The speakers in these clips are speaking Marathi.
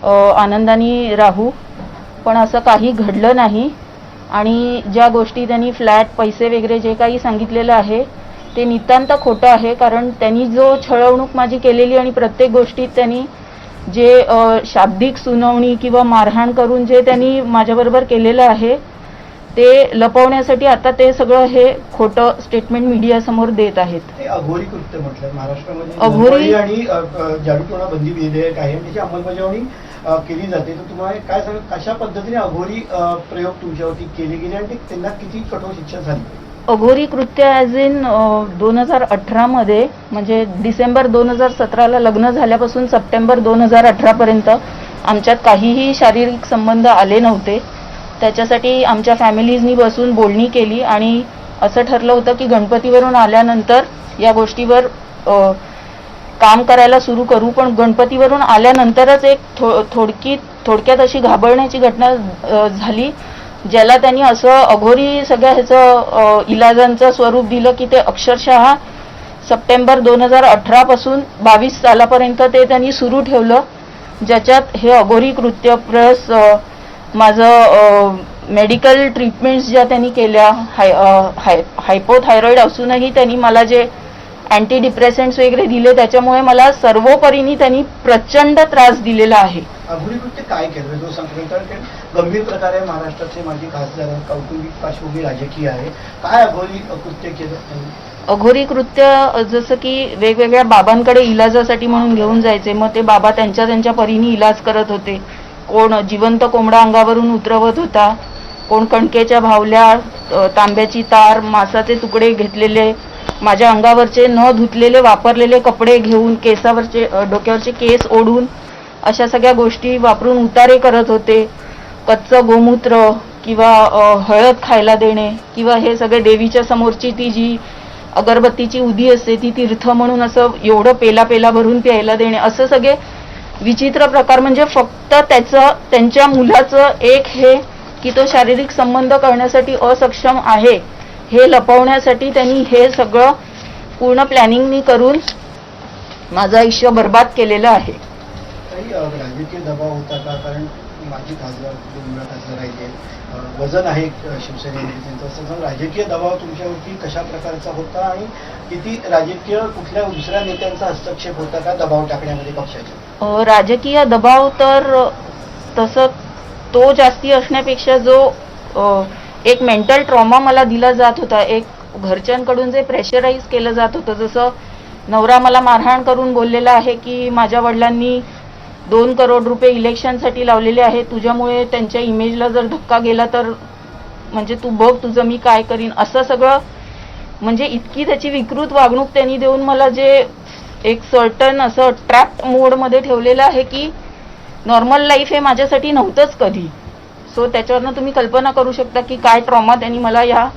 आनंदाने राहू, पण असं काही घडलं नाही. आणि ज्या गोष्टी त्यांनी फ्लॅट पैसे वगैरे जे काही सांगितलेलं आहे ते नितांत खोटं आहे. कारण त्यांनी जो छळवणूक माझी केलेली आणि प्रत्येक गोष्टीत त्यांनी जे शाब्दिक सुनावणी किंवा मारहाण करून जे त्यांनी माझ्याबरोबर केलेलं आहे ते लपवण्यासाठी आता ते सगळं हे खोटं स्टेटमेंट मीडियासमोर देत आहेत. अघोरी कृत्य म्हटलं महाराष्ट्रामध्ये अघोरी आणि जादूटोणा बंदी विधेयक आहे, त्याची अंमलबजावणी केली जाते. तर तुम्हाला काय सांगा, कशा पद्धतीने अघोरी प्रयोग तुमच्यावरती केले गेले आणि त्यांना किती कठोर शिक्षा झाली? अघोरी कृत्य ॲज इन 2018 मध्ये, म्हणजे डिसेंबर 2017ला लग्न झाल्यापासून सप्टेंबर 2018 पर्यंत आमच्यात काहीही शारीरिक संबंध आले नव्हते. त्याच्यासाठी आमच्या फॅमिलीजनी बसून बोलणी केली आणि असं ठरलं होतं की गणपतीवरून आल्यानंतर या गोष्टीवर काम करायला सुरू करू. पण गणपतीवरून आल्यानंतरच एक थोडक्यात अशी घाबरण्याची घटना झाली, ज्याला त्यांनी असं अघोरी सगळ्या ह्याचं इलाजांचं स्वरूप दिलं की ते अक्षरशः सप्टेंबर 2018 पासून 22 सालापर्यंत ते त्यांनी सुरू ठेवलं, ज्याच्यात हे अघोरी कृत्य प्लस माझं मेडिकल ट्रीटमेंट्स ज्या त्यांनी केल्या, हायपोथायरॉइड असूनही त्यांनी मला जे अँटी डिप्रेसंट्स वगैरे दिले त्याच्यामुळे मला सर्वोपरीने त्यांनी प्रचंड त्रास दिलेला आहे. अघोरी कृत्य काय केलं जो सांगतो, गंभीर प्रकारे महाराष्ट्राचे माजी खासदार, कौटुंबिक पार्श्वभूमी राजकीय आहे, काय अघोरी कृत्य केलं? अघोरी कृत्य जसं की वेगवेगळ्या बाबांकडे इलाजासाठी म्हणून घेऊन जायचे, मग ते बाबा त्यांच्या परीने इलाज करत होते. कोण जिवंत कोंबडा अंगावरून उतरवत होता, कोण कणकेच्या भावल्या, तांब्याची तार, मासाचे तुकडे घेतलेले, माझ्या अंगावरचे न धुतलेले वापरलेले कपडे घेऊन केसावरचे डोक्यावरचे केस ओढून अशा सगळ्या गोष्टी वापरून उतारे करत होते. कच्चं गोमूत्र किंवा हळद खायला देणे किंवा हे सगळे देवीच्या समोरची ती जी अगरबत्तीची उदी असते ती तीर्थ म्हणून असं एवढं पेला भरून प्यायला देणे, असं सगळे विचित्र प्रकार. म्हणजे फक्त त्यांच्या मुलाचं एक हे की तो शारीरिक संबंध करण्यासाठी असक्षम आहे हे लपवण्यासाठी त्यांनी हे सगळं पूर्ण प्लॅनिंगनी करून माझं आयुष्य बर्बाद केलेलं आहे. राजकीय दबाव होता का? कारण माजी खासदार, खासदार राहिले, वजन आहे शिवसेनेमध्ये त्यांचं, राजकीय दबाव तुमच्यावरती कशा प्रकारचा होता आणि किती राजकीय कुठल्या दुसऱ्या नेत्यांचा हस्तक्षेप होता का दबाव टाकण्यामध्ये पक्षाच्या? राजकीय दबाव तर तसं तो जास्ती असण्यापेक्षा जो एक मेंटल ट्रॉमा मला दिला जात होता, एक घरच्यांकडून जे प्रेशराईज केलं जात होतं, जसं नवरा मला मारहाण करून बोललेला आहे की माझ्या वडिलांनी 2 करोड रुपये इलेक्शनसाठी लावलेले आहे, तुझ्यामुळे त्यांच्या इमेजला जर धक्का गेला तर म्हणजे तू बघ तुझं मी काय करीन, असं सगळं. म्हणजे इतकी त्याची विकृत वागणूक त्यांनी देऊन मला जे एक सर्टन असं ट्रॅप्ड मोडमध्ये ठेवलेलं आहे की नॉर्मल लाईफ हे माझ्यासाठी नव्हतंच कधी. सो त्याच्यावरनं तुम्ही कल्पना करू शकता की काय ट्रॉमा त्यांनी मला या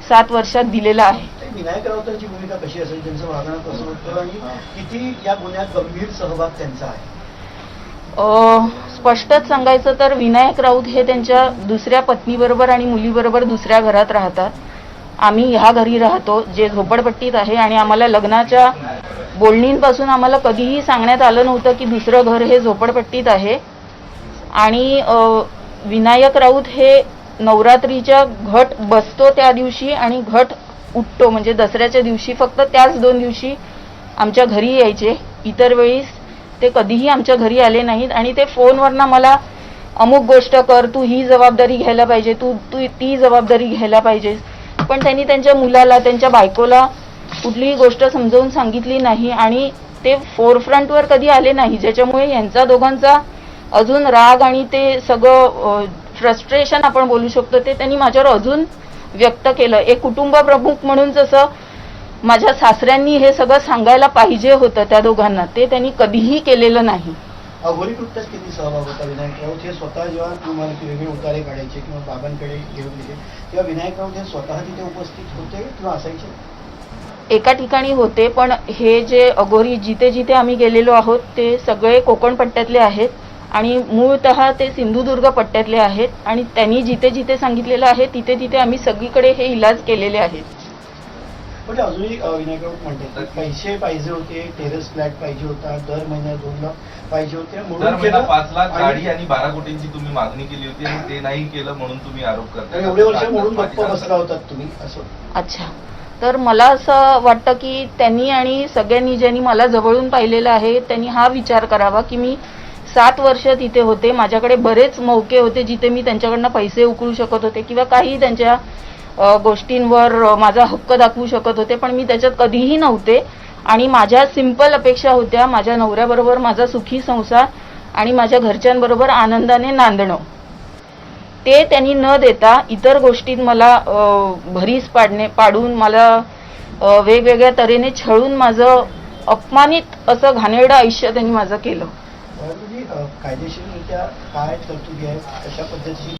7 वर्षात दिलेला आहे. विनायक राऊतांची भूमिका कशी असेल, त्यांचं वागणं कसं होतं आणि किती या गुन्ह्यात गंभीर सहभाग त्यांचा आहे? स्पष्टच सांगायचं तर विनायक राऊत हे त्यांच्या दुसऱ्या पत्नीबरोबर आणि मुलीबरोबर दुसऱ्या घरात राहतात. आम्ही ह्या घरी राहतो जे झोपडपट्टीत आहे आणि आम्हाला लग्नाच्या बोलणींपासून आम्हाला कधीही सांगण्यात आलं नव्हतं की दुसरं घर हे झोपडपट्टीत आहे. आणि विनायक राऊत हे नवरात्रीच्या घट बसतो त्या दिवशी आणि घट उठतो म्हणजे दसऱ्याच्या दिवशी, फक्त त्याच 2 दिवशी आमच्या घरी यायचे. इतर वेळीस ते कधीही आमच्या घरी आले नाहीत. आणि ते फोनवरनं मला अमुक गोष्ट कर, तू ही जबाबदारी घ्यायला पाहिजे, तू ती जबाबदारी घ्यायला पाहिजेस, पण त्यांनी त्यांच्या मुलाला, त्यांच्या बायकोला कुठलीही गोष्ट समजावून सांगितली नाही आणि ते फोरफ्रंटवर कधी आले नाही, ज्याच्यामुळे यांचा दोघांचा अजून राग आणि ते सगळं फ्रस्ट्रेशन आपण बोलू शकतो ते त्यांनी माझ्यावर अजून व्यक्त केलं. एक कुटुंब प्रमुख म्हणून जसं माझ्या सासऱ्यांनी हे सगळं सांगायला पाहिजे होतं त्या दोघांना, ते त्यांनी कधीही केलेलं नाही. अघोरी कृत्यात किती सहभाग होता विनायक राऊत? हे स्वतः जेव्हा तुम्हाला वेगळे उतारे काढायचे किंवा बाबांकडे घेऊन गेले तेव्हा विनायक राऊत हे स्वतः तिथे उपस्थित होते किंवा असायचे? एका ठिकाणी होते, पण हे जे अघोरी जिथे जिथे आम्ही गेलेलो आहोत ते सगळे कोकण पट्ट्यातले आहेत आणि मूळतः ते सिंधुदुर्ग पट्ट्यातले आहेत आणि त्यांनी जिथे जिथे सांगितलेलं आहे तिथे तिथे आम्ही सगळीकडे हे इलाज केलेले आहेत. पण अजूनही विनायक राऊत म्हणतात की पैसे पाहिजे होते, टेरेस फ्लॅट पाहिजे होता, दर महिन्यात 2 लाख पाहिजे होते दर म्हणून महिना केलं. 5 लाख आणि गाडी आणि 12 कोटींची तुम्ही मागणी केली होती आणि ते नाही केलं म्हणून तुम्ही आरोप करताय. एवढे वर्ष म्हणून गप्प बसला होतात तुम्ही असं. अच्छा, तर मला असं वाटतं की त्यांनी आणि सगळ्यांनी ज्यांनी मला जवळून पाहिलेलं आहे त्यांनी हा विचार करावा की मी 7 वर्ष तिथे होते, माझ्याकडे बरेच मौके होते जिथे मी त्यांच्याकडनं पैसे उकळू शकत होते किंवा काही त्यांच्या गोष्टींवर माझा हक्क दाखवू शकत होते, पण मी त्याच्यात कधीही नव्हते. आणि माझ्या सिंपल अपेक्षा होत्या माझ्या नवऱ्याबरोबर माझा सुखी संसार आणि माझ्या घरच्यांबरोबर आनंदाने नांदणं. ते त्यांनी न देता इतर गोष्टीत मला भरीस पाडून मला वेगवेगळ्या तऱ्हेने छळून माझं अपमानित असं घाणेरडं आयुष्य त्यांनी माझं केलं. कायदेशीररित्या काय तरतुदी आहेत, कशा पद्धतीची